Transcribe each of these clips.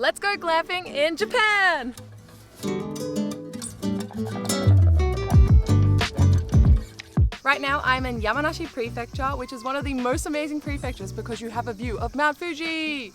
Let's go glamping in Japan! Right now I'm in Yamanashi Prefecture, which is one of the most amazing prefectures because you have a view of Mt Fuji.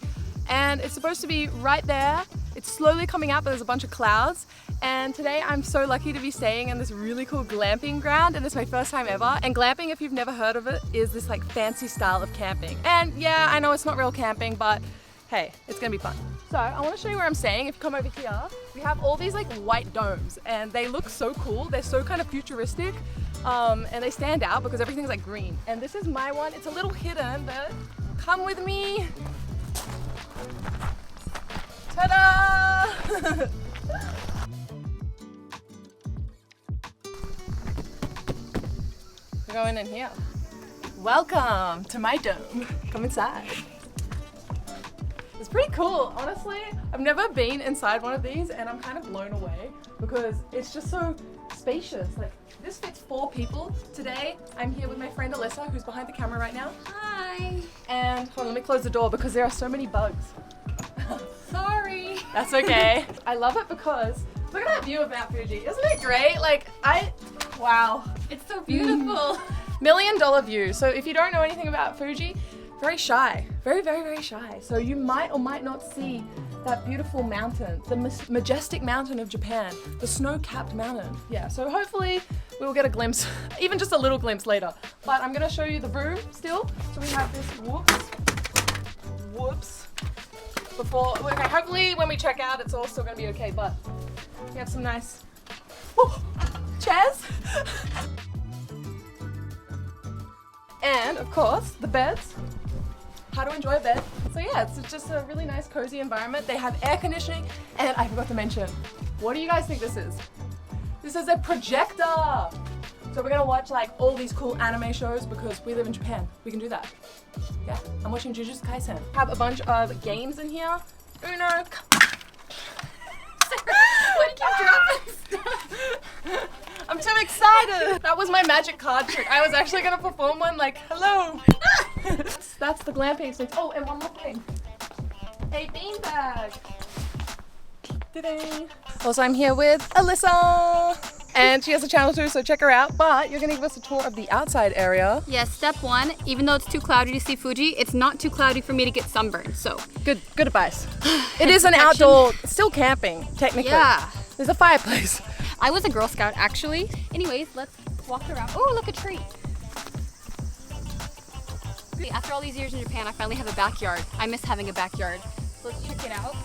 And it's supposed to be right there. It's slowly coming out, but there's a bunch of clouds. And today I'm so lucky to be staying in this really cool glamping ground, and it's my first time ever. And glamping, if you've never heard of it, is this like fancy style of camping. And yeah, I know it's not real camping, but hey, it's gonna be fun. So I want to show you where I'm staying. If you come over here, we have all these like white domes and they look so cool. They're so kind of futuristic and they stand out because everything's like green. And this is my one. It's a little hidden, but come with me. Ta-da! We're going in here. Welcome to my dome. Come inside. It's pretty cool, honestly. I've never been inside one of these and I'm kind of blown away because it's just so spacious. Like, this fits 4 people. Today, I'm here with my friend Alyssa, who's behind the camera right now. Hi. And hold on, let me close the door because there are so many bugs. Sorry. That's okay. I love it because look at that view of Mount Fuji. Isn't it great? Like, wow. It's so beautiful. $1 million view. So if you don't know anything about Fuji, very shy, very, very, very shy. So you might or might not see that beautiful mountain, the majestic mountain of Japan, the snow-capped mountain. Yeah, so hopefully we'll get a glimpse, even just a little glimpse later. But I'm gonna show you the room still. So we have this, whoops. Before, okay, hopefully when we check out, it's all still gonna be okay, but we have some nice chairs. And of course, the beds. How to enjoy a bed. So yeah, it's just a really nice cozy environment. They have air conditioning, and I forgot to mention, what do you guys think this is? This is a projector. So we're gonna watch like all these cool anime shows because we live in Japan. We can do that. Yeah, I'm watching Jujutsu Kaisen. Have a bunch of games in here. Uno. Why do you keep dropping stuff? I'm too excited. That was my magic card trick. I was actually gonna perform one like, hello. That's the glamping experience. Oh, and one more thing. A beanbag. Ta-da. Also, I'm here with Alyssa. And she has a channel too, so check her out. But you're gonna give us a tour of the outside area. Yes, step 1, even though it's too cloudy to see Fuji, it's not too cloudy for me to get sunburned, so. Good advice. It is an outdoor, still camping, technically. Yeah. There's a fireplace. I was a Girl Scout, actually. Anyways, let's walk around. Oh, look, a tree. After all these years in Japan, I finally have a backyard. I miss having a backyard. So let's check it out.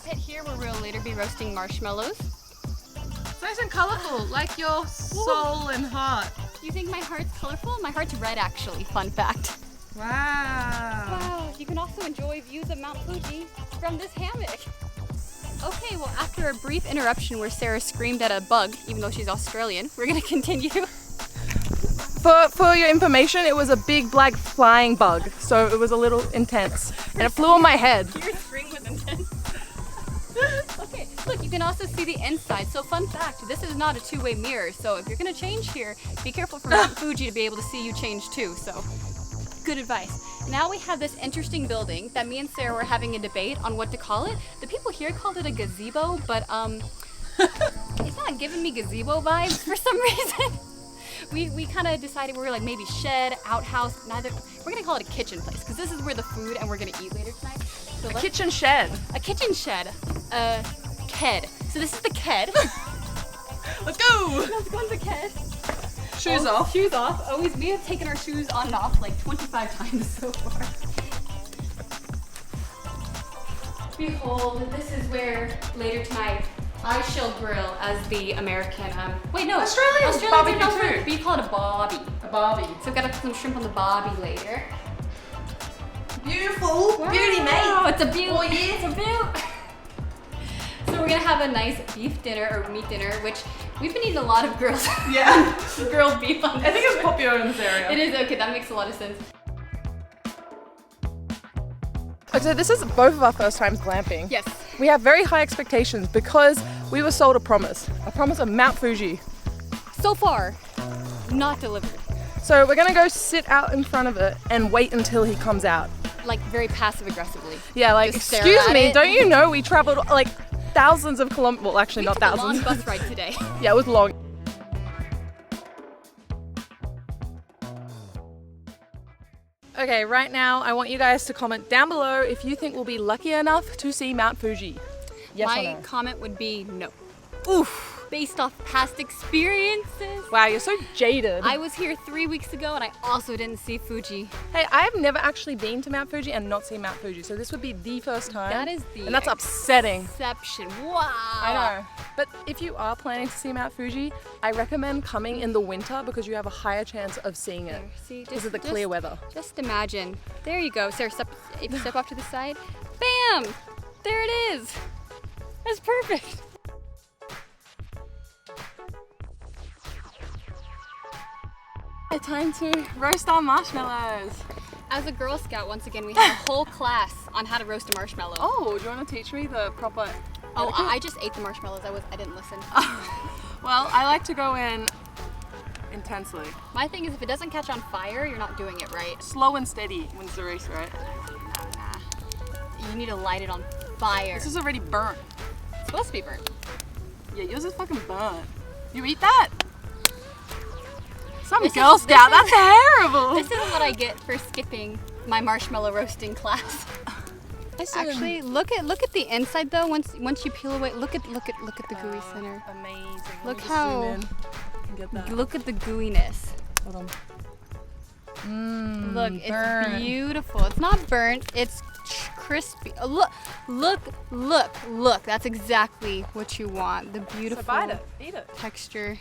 Pit here where we'll later be roasting marshmallows. It's nice and colorful, like your soul and heart. You think my heart's colorful? My heart's red, actually. Fun fact. Wow. Wow, you can also enjoy views of Mount Fuji from this hammock. Okay, well, after a brief interruption where Sarah screamed at a bug, even though she's Australian, we're gonna continue. For your information, it was a big black flying bug, so it was a little intense. And it flew on my head. Your scream was intense. Okay, look, you can also see the inside. So fun fact, this is not a two-way mirror, so if you're gonna change here, be careful for Mount Fuji to be able to see you change too, so good advice. Now we have this interesting building that me and Sarah were having a debate on what to call it. The people here called it a gazebo, but it's not giving me gazebo vibes for some reason. We kind of decided we were like maybe shed, outhouse, we're gonna call it a kitchen place because this is where the food and we're gonna eat later tonight. So A kitchen shed. A kitchen shed. Ked. So this is the ked. Let's go! Let's go in the ked. Shoes off. Shoes off. Always, we have taken our shoes on and off like 25 times so far. Behold, this is where later tonight I shall grill as the American, wait no, Australians barbecue too. We call it a bobby. A barbie. So we've got some shrimp on the bobby later. Beautiful. Wow. Beauty, mate. Oh, it's a beaut. Oh, yeah. It's a beaut. So we're gonna have a nice beef dinner or meat dinner, which we've been eating a lot of grilled, Yeah. grilled beef on this. I think it's popular in this area. It is, okay, that makes a lot of sense. So this is both of our first times glamping. Yes. We have very high expectations because we were sold a promise of Mount Fuji. So far, not delivered. So we're gonna go sit out in front of it and wait until he comes out. like very passive aggressively. Yeah, like, Just stare excuse at me, it. don't you know we traveled like thousands of kilometers? Well, actually, We not took a thousands. long bus ride today. Yeah, it was long. Okay, right now I want you guys to comment down below if you think we'll be lucky enough to see Mount Fuji. Yes My or no? comment would be no. Oof. Based off past experiences. Wow, you're so jaded. I was here 3 weeks ago and I also didn't see Fuji. Hey, I have never actually been to Mount Fuji and not seen Mount Fuji, so this would be the first time. That is the and that's upsetting. exception. Wow. I know. But if you are planning to see Mount Fuji, I recommend coming in the winter because you have a higher chance of seeing it. See, Because of the clear weather. Just imagine. There you go. Sarah, if you step off to the side, bam! There it is. That's perfect. Time to roast our marshmallows. As a Girl Scout, once again, we have a whole class on how to roast a marshmallow. Oh, do you want to teach me the proper Oh, etiquette? I just ate the marshmallows. I didn't listen. Well, I like to go in intensely. My thing is, if it doesn't catch on fire, you're not doing it right. Slow and steady wins the race, right? Nah. You need to light it on fire. This is already burnt. It's supposed to be burnt. Yeah, yours is fucking burnt. You eat that? Some This Girl is- Scout, this is- that's terrible. This is what I get for skipping my marshmallow roasting class. Actually, look at the inside though. Once you peel away, look at the gooey center. Amazing. Look Let me just how- zoom in and get that. Look at the gooiness. Hold on. Look, it's burnt. beautiful. It's not burnt. It's crispy. Look. That's exactly what you want. The beautiful So bite it. Eat it. texture.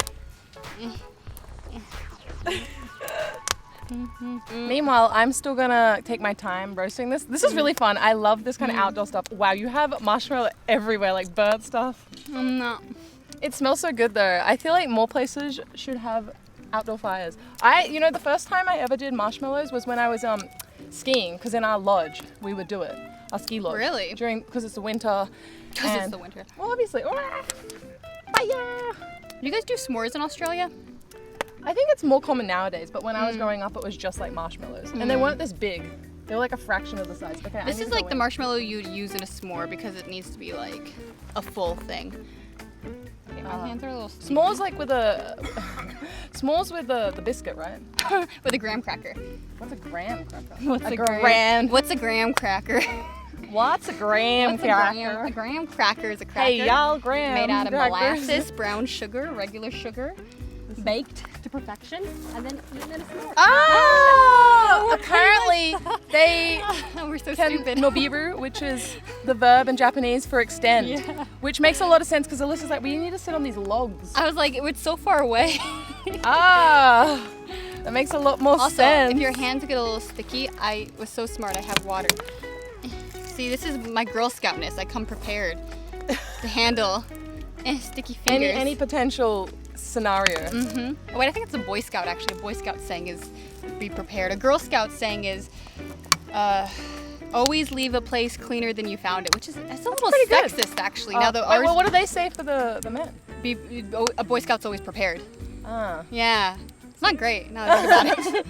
Meanwhile, I'm still gonna take my time roasting this. This is really fun. I love this kind of outdoor stuff. Wow, you have marshmallow everywhere, like burnt stuff. No. It smells so good though. I feel like more places should have outdoor fires. The first time I ever did marshmallows was when I was skiing, because in our lodge we would do it. Our ski lodge. Really? Because it's the winter. Because it's and- the winter. Well, obviously. Fire! Do you guys do s'mores in Australia? I think it's more common nowadays, but when I was growing up, it was just like marshmallows, and they weren't this big. They were like a fraction of the size. Okay, I This need is to like go the in. marshmallow you'd use in a s'more because it needs to be like a full thing. Okay, my hands are a little sticky. S'mores like with a s'mores with the biscuit, right? with a graham cracker. What's a graham cracker? What's a graham? What's a graham cracker? What's a graham What's cracker? a graham cracker is a cracker Hey y'all, graham made out of crackers. molasses, brown sugar, regular sugar, baked to perfection, and then eaten in a s'more. Oh! Apparently they We're so can stupid. nobiru, which is the verb in Japanese for extend, Yeah. which makes a lot of sense because Alyssa's like, we need to sit on these logs. I was like, it's so far away. Ah, that makes a lot more Also, sense. if your hands get a little sticky, I was so smart. I have water. See, this is my Girl Scoutness. I come prepared to handle sticky fingers. any potential scenario. Oh, wait, I think it's a Boy Scout actually. A Boy Scout saying is be prepared. A Girl Scout saying is always leave a place cleaner than you found it, which is it's a little pretty good. sexist actually. Wait, ours well, what do they say for the men? a Boy Scout's always prepared. Ah. Yeah, it's not great. Now that I think about it.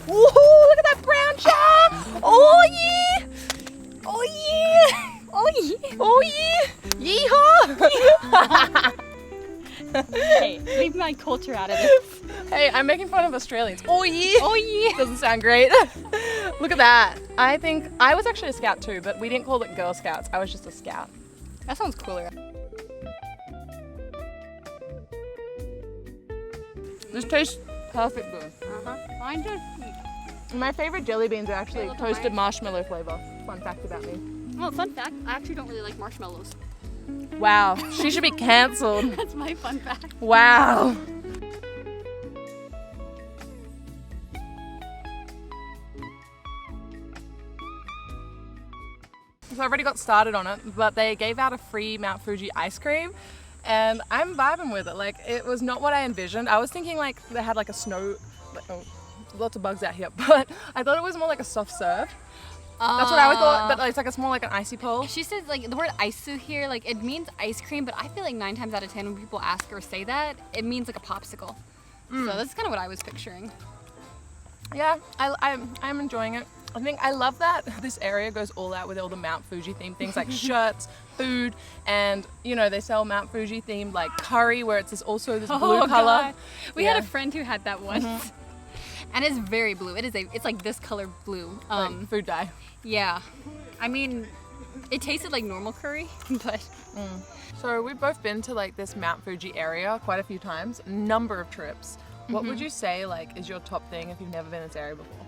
Woohoo! Look at that brown char! Oh yeah! Oh yeah! Oh yeah. Oh yeah! Yeehaw! Hey, leave my culture out of this. Hey, I'm making fun of Australians. Oh yeah! Oh yeah. Doesn't sound great. Look at that. I think I was actually a scout too, but we didn't call it Girl Scouts. I was just a scout. That sounds cooler. This tastes perfect good. Mine just. My favorite jelly beans are actually look at toasted mine. marshmallow flavor. Fun fact about me. Oh, fun fact. I actually don't really like marshmallows. Wow, she should be cancelled. That's my fun fact. Wow. So I already got started on it, but they gave out a free Mount Fuji ice cream, and I'm vibing with it. Like, it was not what I envisioned. I was thinking like they had like a snow, lots of bugs out here, but I thought it was more like a soft serve. That's what I would thought, but it's more like an icy pole. She says like the word isu here, like it means ice cream, but I feel like 9 times out of 10 when people ask or say that, it means like a popsicle. So that's kind of what I was picturing. Yeah, I'm enjoying it. I think I love that this area goes all out with all the Mount Fuji themed things like shirts, food, and you know, they sell Mount Fuji themed like curry where it's also this blue color. God. We had a friend who had that once. And it's very blue. It's like this color blue. Like food dye. Yeah. I mean, it tasted like normal curry, but So we've both been to like this Mount Fuji area quite a few times, number of trips. What would you say like is your top thing if you've never been in this area before?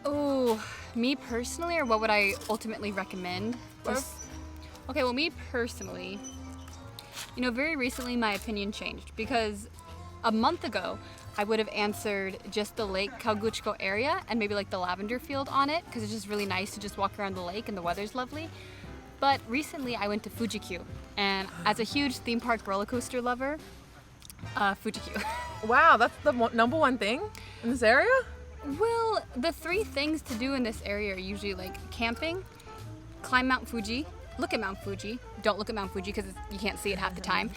oh, me personally, or what would I ultimately recommend? Both. Okay, well, me personally, you know, very recently my opinion changed because a month ago I would have answered just the Lake Kawaguchiko area and maybe like the lavender field on it because it's just really nice to just walk around the lake and the weather's lovely. But recently I went to Fuji-Q, and as a huge theme park roller coaster lover, Fuji-Q. Wow, that's the number one thing in this area? Well, the three things to do in this area are usually like camping, climb Mount Fuji, look at Mount Fuji, don't look at Mount Fuji because you can't see it half the time,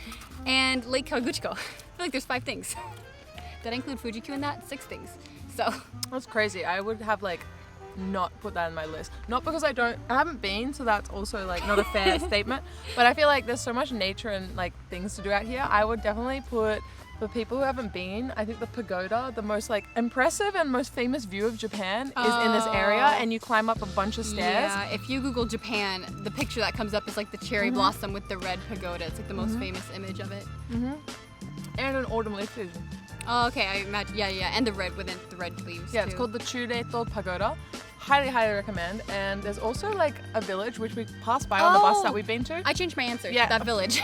and Lake Kawaguchiko. I feel like there's 5 things. Did I include Fuji-Q in that? 6 things. So That's crazy. I would have like not put that in my list. Not because I haven't been, so that's also like not a fair statement. But I feel like there's so much nature and like things to do out here. I would definitely put, for people who haven't been, I think the pagoda, the most like impressive and most famous view of Japan is in this area, and you climb up a bunch of stairs. yeah, if you Google Japan, the picture that comes up is like the cherry blossom with the red pagoda. It's like the most famous image of it. And an autumn leaf season. Oh, okay, I imagine. Yeah, and the red within the red leaves. Yeah, too. it's called the Chureito Pagoda. Highly, highly recommend. And there's also like a village which we passed by on the bus that we've been to. I changed my answer. Yeah. That village.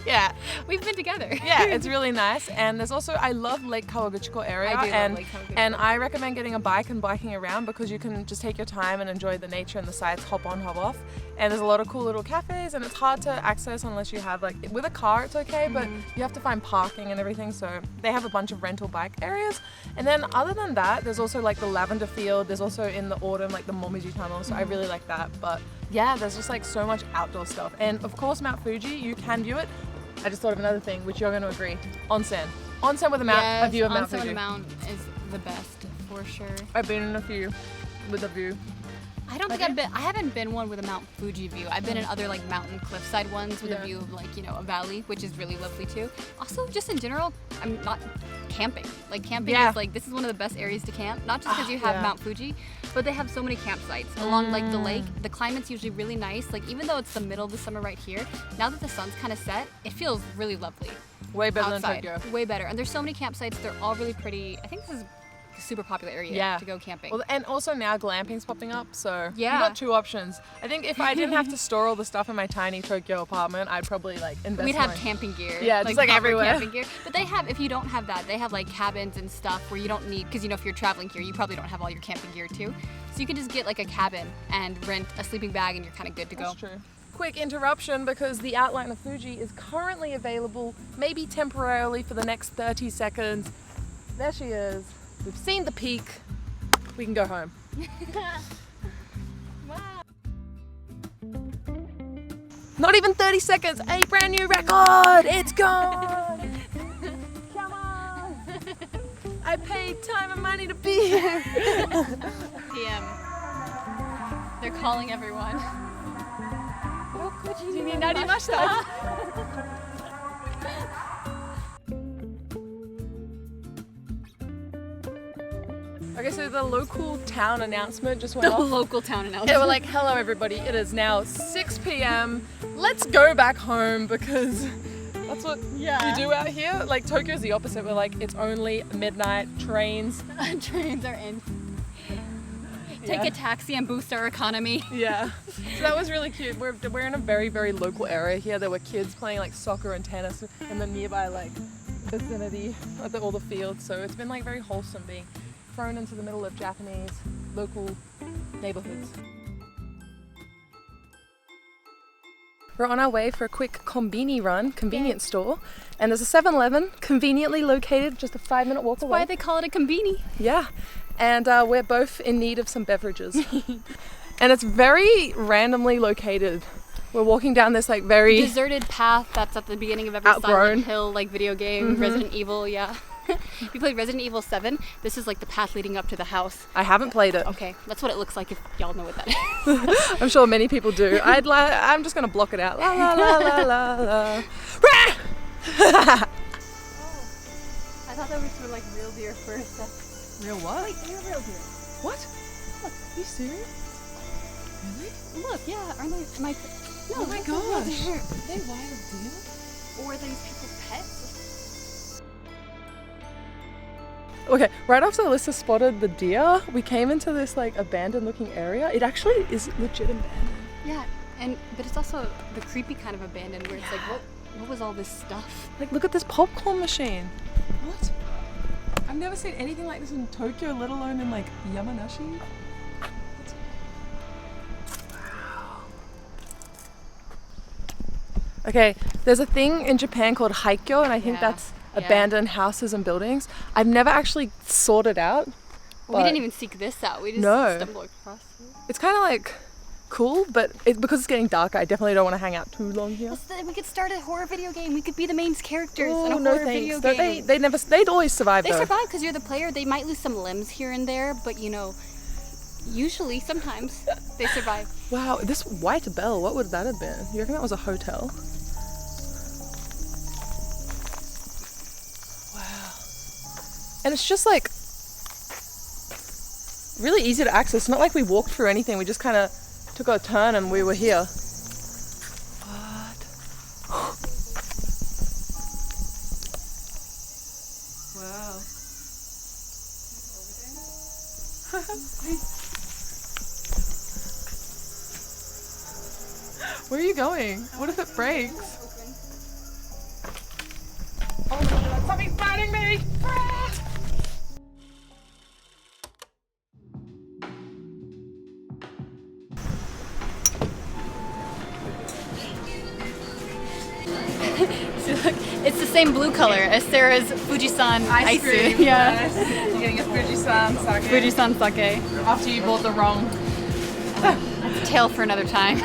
Yeah. We've been together. Yeah, it's really nice. And there's also, I love Lake Kawaguchiko area. I do love and, Lake Kawaguchiko. And I recommend getting a bike and biking around because you can just take your time and enjoy the nature and the sights, hop on, hop off. And there's a lot of cool little cafes, and it's hard to access unless you have like, with a car it's okay, but you have to find parking and everything. So they have a bunch of rental bike areas. And then other than that, there's also like the lavender field. There's also in the autumn, like the Momiji tunnel. So I really like that. But yeah, there's just like so much outdoor stuff. And of course, Mount Fuji, you can view it. I just thought of another thing, which you're going to agree. Onsen. Onsen with a view of Mount Fuji. Onsen with a mount is the best, for sure. I've been in a few with a view. I don't think I haven't been one with a Mount Fuji view. I've been in other like mountain cliffside ones with a view of like, you know, a valley, which is really lovely too. Also, just in general, I'm not camping. Like camping is like, this is one of the best areas to camp. Not just because you have Mount Fuji, but they have so many campsites along like the lake. The climate's usually really nice. Like even though it's the middle of the summer right here, now that the sun's kind of set, it feels really lovely. Way better outside. than Tokyo. Way better. And there's so many campsites. They're all really pretty. I think this is a super popular area to go camping. Well, and also now glamping's popping up, so Yeah. you've got 2 options. I think if I didn't have to store all the stuff in my tiny Tokyo apartment, I'd probably like invest. We'd have more. camping gear. Yeah, just like proper everywhere. Camping gear. But they have, if you don't have that, they have like cabins and stuff where you don't need, because you know if you're traveling here, you probably don't have all your camping gear too. So you can just get like a cabin and rent a sleeping bag, and you're kind of good to go. That's true. Quick interruption because the outline of Fuji is currently available, maybe temporarily for the next 30 seconds. There she is. We've seen the peak. We can go home. Not even 30 seconds, a brand new record! It's gone! Come on! I paid time and money to be here! PM. They're calling everyone. Okay, so the local town announcement just went The off. local town announcement. They were like, hello everybody, it is now 6 p.m. Let's go back home because that's what you do out here. Like Tokyo's the opposite. We're like, it's only midnight, trains. Trains are in. Take a taxi and boost our economy. Yeah. So that was really cute. We're in a very, very local area here. There were kids playing like soccer and tennis in the nearby like vicinity of all the fields. So it's been like very wholesome being thrown into the middle of Japanese local neighborhoods. We're on our way for a quick Conbini Run, convenience store, and there's a 7-Eleven conveniently located just a 5-minute walk away. Why they call it a Conbini? Yeah, and we're both in need of some beverages. And it's very randomly located. We're walking down this like very deserted path that's at the beginning of every outgrown Silent Hill like video game, Resident Evil, If you played Resident Evil 7, this is like the path leading up to the house. I haven't played it. Okay, that's what it looks like if y'all know what that is. I'm sure many people do. I'm just gonna block it out. La la la la la la. I thought those were like real deer first. Real what? Wait, they're real deer. What? Look, are you serious? Really? Look, yeah, aren't they? No, Oh my those are real gosh. deer. Are they wild deer? Or are these people's pets? Okay, right after Alyssa spotted the deer, we came into this like abandoned looking area. It actually is legit abandoned. Yeah, but it's also the creepy kind of abandoned where it's like, what was all this stuff? Like, look at this popcorn machine. What? I've never seen anything like this in Tokyo, let alone in like Yamanashi. Wow. Okay, there's a thing in Japan called haikyo, and I think that's abandoned houses and buildings. I've never actually sought it out. Well, we didn't even seek this out. We just stumbled across it. It's kind of like cool, but because it's getting dark, I definitely don't want to hang out too long here. We could start a horror video game. We could be the main characters in a Oh, horror no video thanks. game. They'd always survive They though. survive because you're the player. They might lose some limbs here and there, but you know, usually, sometimes, they survive. Wow, this white bell, what would that have been? You reckon that was a hotel? Wow. And it's just like really easy to access. It's not like we walked through anything. We just kind of took a turn and we were here. What? Wow. Where are you going? What if it breaks? Oh my god, something's biting me! It's the same blue color as Sarah's Fujisan ice cream. Yeah. You're getting a Fujisan sake. Fujisan sake. After you bought the wrong. That's a tale for another time.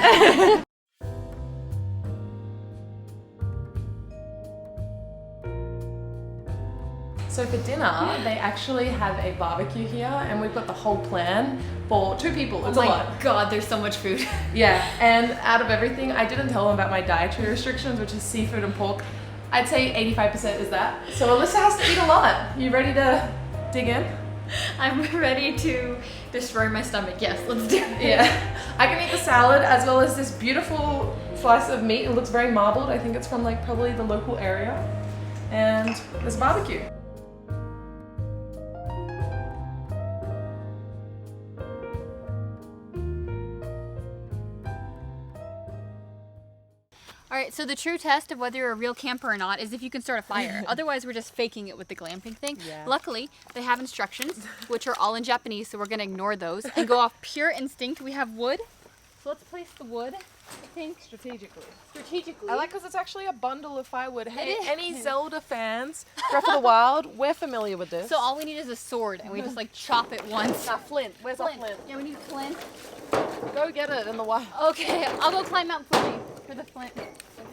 So for dinner, they actually have a barbecue here, and we've got the whole plan for 2 people. It's a lot. Oh my god, there's so much food. Yeah, and out of everything, I didn't tell them about my dietary restrictions, which is seafood and pork. I'd say 85% is that. So Alyssa has to eat a lot. You ready to dig in? I'm ready to destroy my stomach. Yes, let's do it. Yeah. I can eat the salad as well as this beautiful slice of meat. It looks very marbled. I think it's from like probably the local area. And there's barbecue. Alright, so the true test of whether you're a real camper or not is if you can start a fire. Otherwise, we're just faking it with the glamping thing. Yeah. Luckily, they have instructions, which are all in Japanese, so we're going to ignore those and go off pure instinct. We have wood. So let's place the wood, I think. Strategically. Strategically. I like because it's actually a bundle of firewood. Hey, It is. any Zelda fans, Breath of the Wild, we're familiar with this. So all we need is a sword, and we just like chop it once. Nah, flint. Where's our flint? Yeah, we need flint. Go get it in the wild. Okay, I'll go climb Mount Fuji for the flint.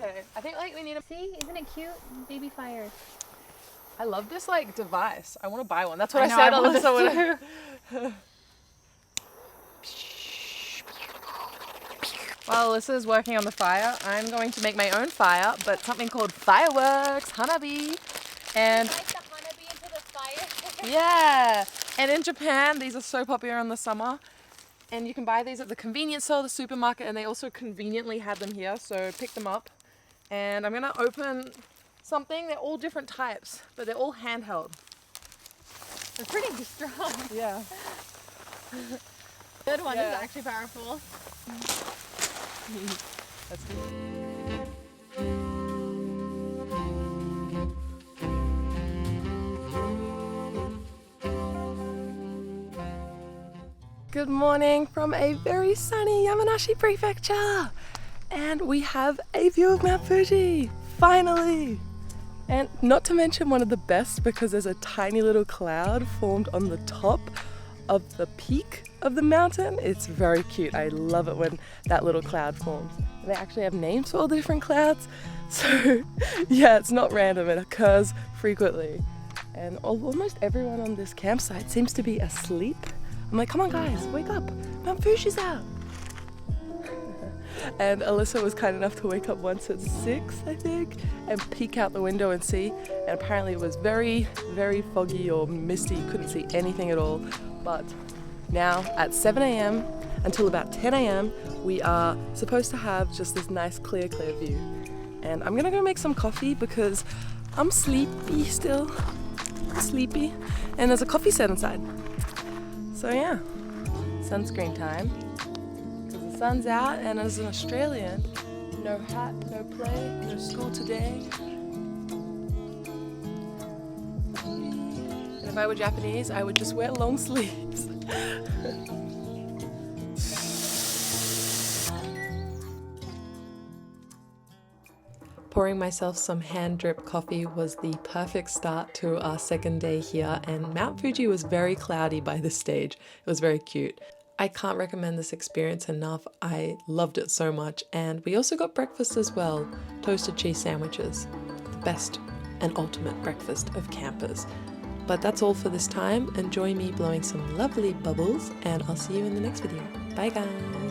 Okay. I think like we need a... See, isn't it cute? Baby fire. I love this like device. I want to buy one. That's what I, know, said. I love Alyssa, this While Alyssa is working on the fire, I'm going to make my own fire, but something called fireworks, hanabi. And Light the hanabi into the fire. yeah, and in Japan, these are so popular in the summer. And you can buy these at the convenience store, the supermarket, and they also conveniently have them here, so pick them up. And I'm gonna open something. They're all different types, but they're all handheld. They're pretty strong. Yeah. Good one. Yeah. This is actually powerful. That's good. Good morning from a very sunny Yamanashi prefecture. And we have a view of Mount Fuji, finally. And not to mention one of the best because there's a tiny little cloud formed on the top of the peak of the mountain. It's very cute. I love it when that little cloud forms. They actually have names for all the different clouds. So yeah, it's not random, it occurs frequently. and almost everyone on this campsite seems to be asleep. I'm like, come on guys, wake up, Mount Fuji's out. And Alyssa was kind enough to wake up once at 6, I think, and peek out the window and see. And apparently it was very, very foggy or misty. You couldn't see anything at all. But now at 7 a.m. until about 10 a.m. we are supposed to have just this nice clear view. And I'm gonna go make some coffee because I'm sleepy still. I'm sleepy. And there's a coffee set inside. So yeah, sunscreen time. The sun's out, and as an Australian, no hat, no play, no school today. And if I were Japanese, I would just wear long sleeves. Pouring myself some hand drip coffee was the perfect start to our second day here, and Mount Fuji was very cloudy by this stage. It was very cute. I can't recommend this experience enough. I loved it so much. And we also got breakfast as well. Toasted cheese sandwiches. The best and ultimate breakfast of campers. But that's all for this time. Enjoy me blowing some lovely bubbles, and I'll see you in the next video. Bye guys!